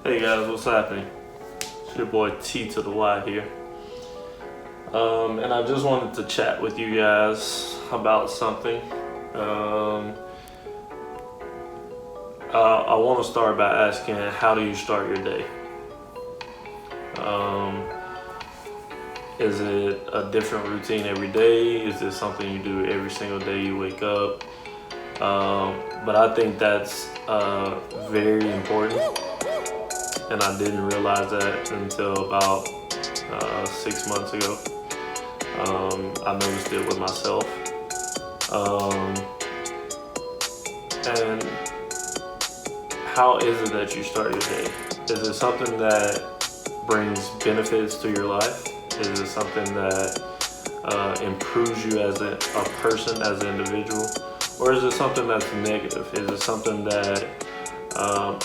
Hey guys, what's happening? It's your boy T to the Y here. And I just wanted to chat with you guys about something. I want to start by asking, how do you start your day? Is it a different routine every day? Is it something you do every single day you wake up? But I think that's very important, and I didn't realize that until about 6 months ago. I noticed it with myself. And how is it that you start your day? Is it something that brings benefits to your life? Is it something that improves you as a person, as an individual? Or is it something that's negative? Is it something that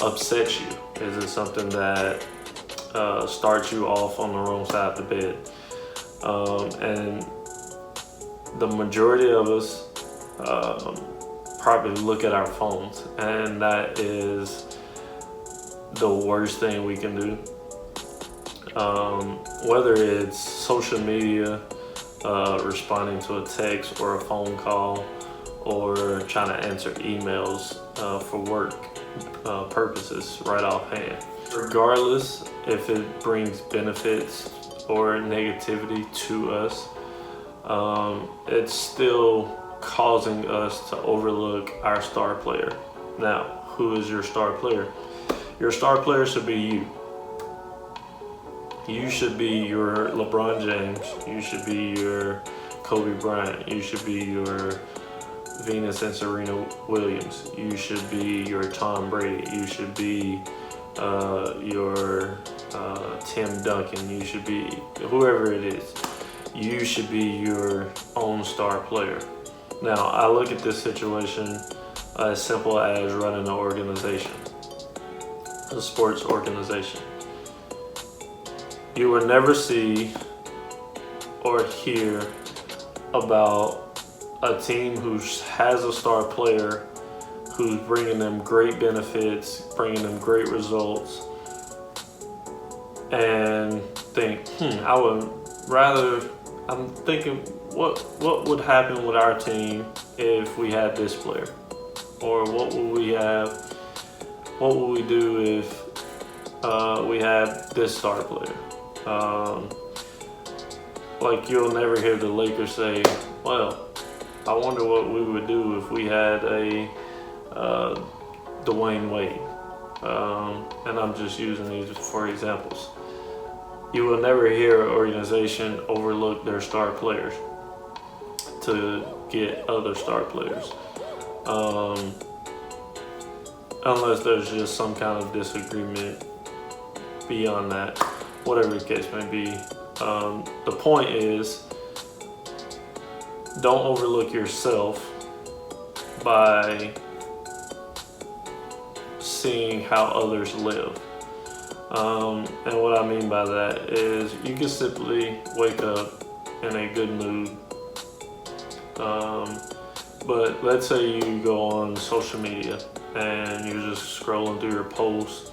upsets you? Is it something that starts you off on the wrong side of the bed? And the majority of us probably look at our phones, and that is the worst thing we can do. Whether it's social media, responding to a text or a phone call, or trying to answer emails for work purposes right offhand. Regardless if it brings benefits or negativity to us, it's still causing us to overlook our star player. Now, who is your star player? Your star player should be you. You should be your LeBron James. You should be your Kobe Bryant. You should be your Venus and Serena Williams. You should be your Tom Brady. You should be your Tim Duncan. You should be whoever it is. You should be your own star player. Now, I look at this situation as simple as running an organization, a sports organization. You will never see or hear about a team who has a star player who's bringing them great benefits, bringing them great results, and think, I'm thinking, what would happen with our team if we had this player? Or what would we do if we had this star player? Like, you'll never hear the Lakers say, well, I wonder what we would do if we had a Dwayne Wade. And I'm just using these for examples. You will never hear an organization overlook their star players to get other star players. Unless there's just some kind of disagreement beyond that, whatever the case may be. The point is, don't overlook yourself by seeing how others live. And what I mean by that is, you can simply wake up in a good mood. But let's say you go on social media and you're just scrolling through your posts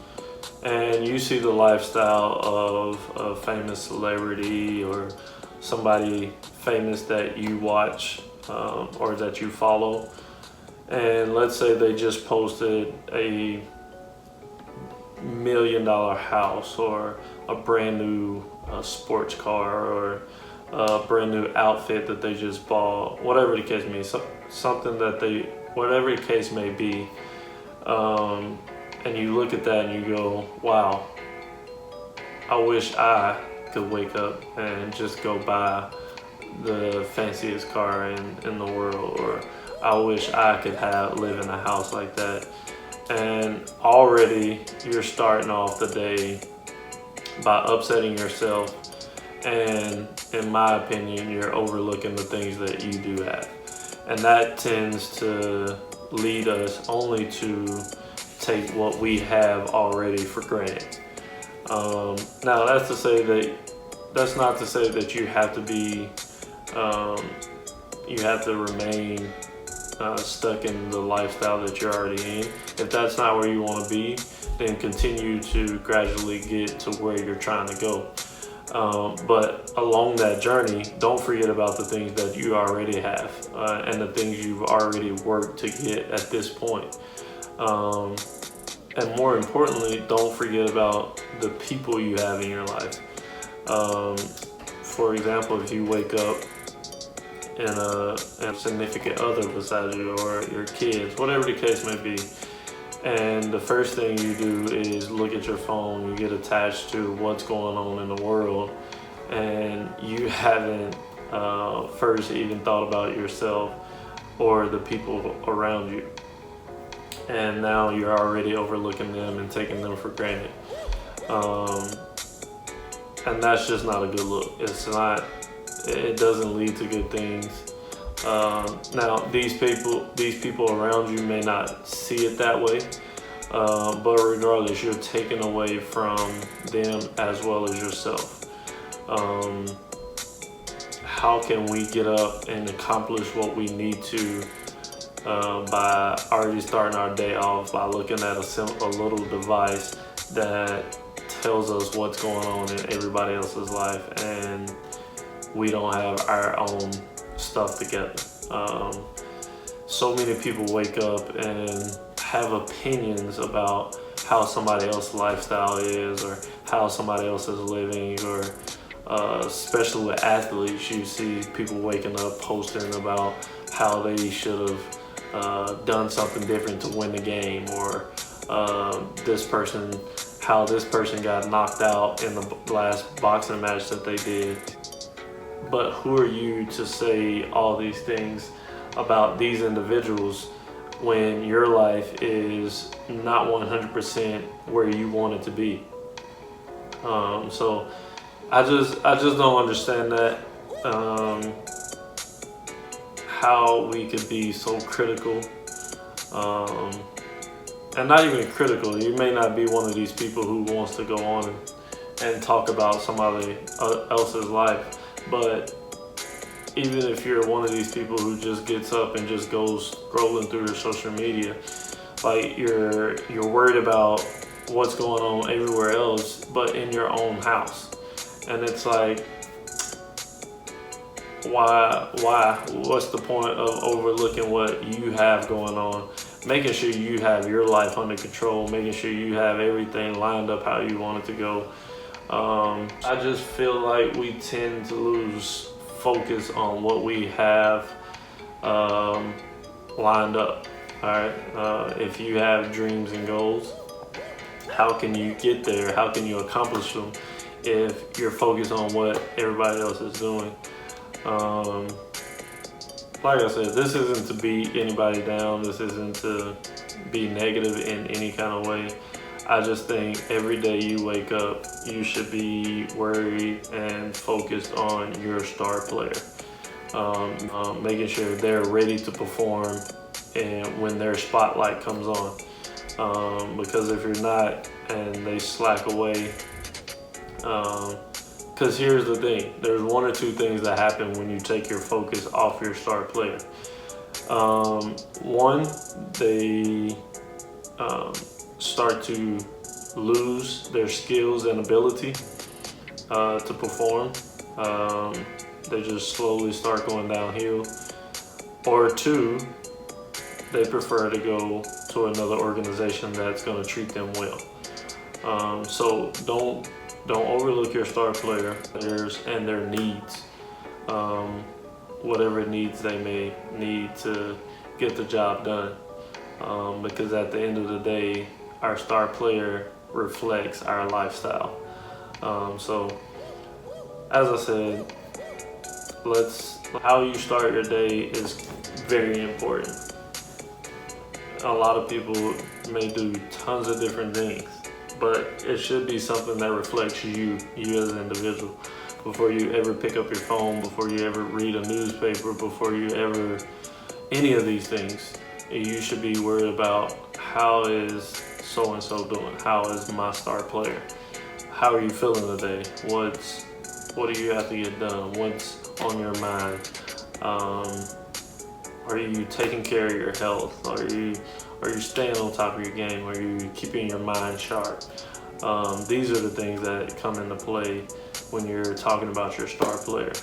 and you see the lifestyle of a famous celebrity or somebody famous that you watch or that you follow. And let's say they just posted a $1 million house, or a brand new sports car, or a brand new outfit that they just bought, whatever the case may be, something that whatever the case may be. And you look at that and you go, wow, I wish I could wake up and just go buy the fanciest car in the world, or I wish I could live in a house like that. And already you're starting off the day by upsetting yourself, and in my opinion, you're overlooking the things that you do have. And that tends to lead us only to take what we have already for granted. Now, that's not to say that you have to be, you have to remain stuck in the lifestyle that you're already in. If that's not where you want to be, then continue to gradually get to where you're trying to go. But along that journey, don't forget about the things that you already have and the things you've already worked to get at this point. And more importantly, don't forget about the people you have in your life. For example, if you wake up and a significant other beside you, or your kids, whatever the case may be, and the first thing you do is look at your phone, you get attached to what's going on in the world, and you haven't first even thought about yourself or the people around you. And now you're already overlooking them and taking them for granted. And that's just not a good look. It doesn't lead to good things. Now these people around you may not see it that way, but regardless, you're taking away from them as well as yourself. How can we get up and accomplish what we need to by already starting our day off by looking at a little device that tells us what's going on in everybody else's life, and we don't have our own stuff together. So many people wake up and have opinions about how somebody else's lifestyle is, or how somebody else is living, or especially with athletes, you see people waking up posting about how they should have done something different to win the game, or how this person got knocked out in the last boxing match that they did. But who are you to say all these things about these individuals when your life is not 100% where you want it to be? So I just don't understand that, how we could be so critical, and not even critical. You may not be one of these people who wants to go on and talk about somebody else's life, but even if you're one of these people who just gets up and just goes scrolling through your social media, like you're worried about what's going on everywhere else but in your own house. And it's like, why? What's the point of overlooking what you have going on? Making sure you have your life under control, making sure you have everything lined up how you want it to go. I just feel like we tend to lose focus on what we have lined up. All right. If you have dreams and goals, how can you get there? How can you accomplish them if you're focused on what everybody else is doing? Like I said, this isn't to beat anybody down. This isn't to be negative in any kind of way. I just think every day you wake up, you should be worried and focused on your star player. Making sure they're ready to perform and when their spotlight comes on. Because if you're not and they slack away, because here's the thing, there's one or two things that happen when you take your focus off your star player. One, they start to lose their skills and ability to perform. They just slowly start going downhill. Or two, they prefer to go to another organization that's going to treat them well. So don't overlook your star players and their needs, whatever needs they may need to get the job done. Because at the end of the day, our star player reflects our lifestyle. So, as I said, how you start your day is very important. A lot of people may do tons of different things, but it should be something that reflects you as an individual. Before you ever pick up your phone, before you ever read a newspaper, before you ever any of these things, you should be worried about, how is so-and-so doing? How is my star player? How are you feeling today? What do you have to get done? What's on your mind? Are you taking care of your health? Are you staying on top of your game? Are you keeping your mind sharp? These are the things that come into play when you're talking about your star player.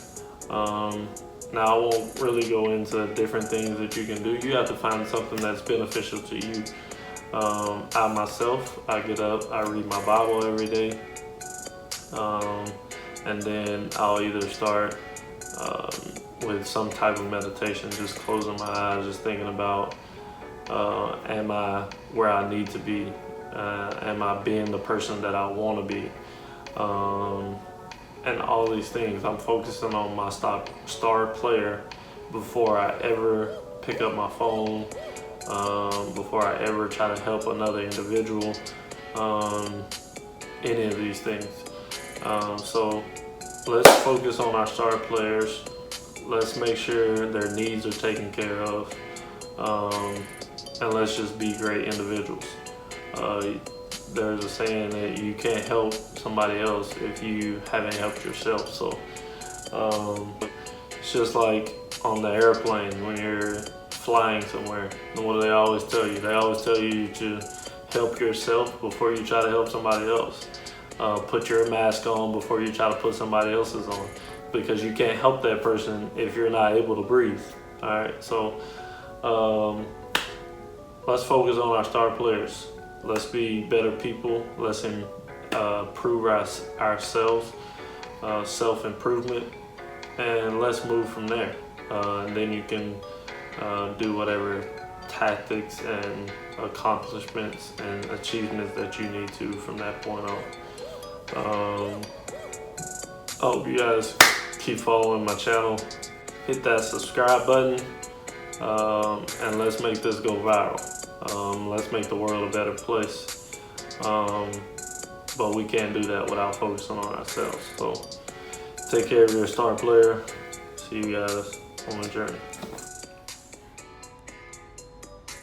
Now, I won't really go into different things that you can do. You have to find something that's beneficial to you. I myself, I get up, I read my Bible every day, and then I'll either start with some type of meditation, just closing my eyes, just thinking about, am I where I need to be? Am I being the person that I want to be? And all these things. I'm focusing on my star player before I ever pick up my phone, before I ever try to help another individual, any of these things. So let's focus on our star players. Let's make sure their needs are taken care of, and let's just be great individuals. There's a saying that you can't help somebody else if you haven't helped yourself. So it's just like on the airplane when you're flying somewhere. And what do they always tell you? They always tell you to help yourself before you try to help somebody else. Put your mask on before you try to put somebody else's on, because you can't help that person if you're not able to breathe. All right, so let's focus on our star players. Let's be better people. Let's improve ourselves, self-improvement, and let's move from there. And then you can do whatever tactics and accomplishments and achievements that you need to from that point on. I hope you guys keep following my channel. Hit that subscribe button, and let's make this go viral. Let's make the world a better place. But we can't do that without focusing on ourselves. So take care of your star player. See you guys on the journey.